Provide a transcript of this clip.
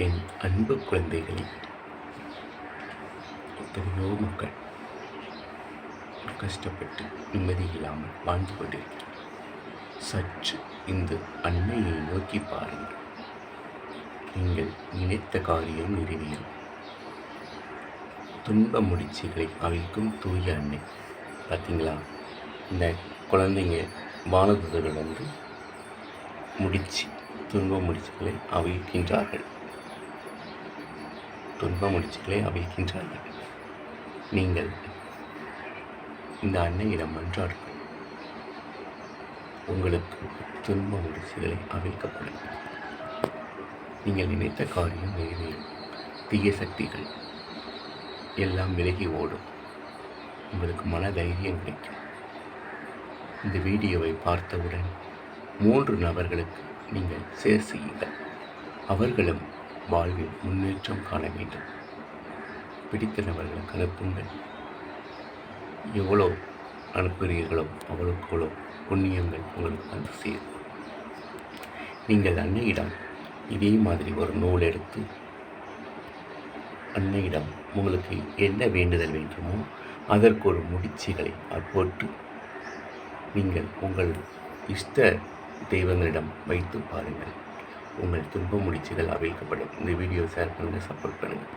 என் அன்பு குழந்தைகளே, எத்தனையோ மக்கள் கஷ்டப்பட்டு நிம்மதி இல்லாமல் வாழ்ந்து கொண்டிருக்கிறோம். சற்று இந்த அன்னையை நோக்கி பாருங்கள். நீங்கள் நினைத்த காரியம் நிறைவேறும். துன்ப முடிச்சுகளை அழிக்கும் தூய அன்னை. பார்த்தீங்களா, இந்த குழந்தைங்க வானதூதர்கள் வந்து துன்ப முடிச்சுகளை அவிழ்க்கின்றார்கள். நீங்கள் இந்த அன்னையிடம் மன்றாடுங்கள். உங்களுக்கு துன்ப முடிச்சுகளை அவிழ்க்கப்படும். நீங்கள் நினைத்த காரியம் நிறைவேறும். தீய சக்திகள் எல்லாம் விலகி ஓடும். உங்களுக்கு மன தைரியம் கிடைக்கும். இந்த வீடியோவை பார்த்தவுடன் 3 நபர்களுக்கு நீங்கள் ஷேர் செய்யுங்கள். அவர்களும் வாழ்வில் முன்னேற்றம் காண வேண்டும். பிடித்த நபர்களுக்கு அனுப்புங்கள். எவ்வளோ அனுப்புகிறீர்களோ அவ்வளோக்கு புண்ணியங்கள் உங்களுக்கு வந்து சேரும். நீங்கள் அன்னையிடம் இதே மாதிரி ஒரு நூல் எடுத்து அன்னையிடம் உங்களுக்கு என்ன வேண்டுதல் வேண்டுமோ அதற்கு ஒரு முடிச்சுகளை போட்டு நீங்கள் உங்கள் இஷ்ட தெய்வங்களிடம் வைத்து பாருங்கள். உங்கள் துன்ப முடிச்சுகள் அவிழ்க்கப்படும். இந்த வீடியோ ஷேர் பண்ணுங்கள், சப்போர்ட் பண்ணுங்கள்.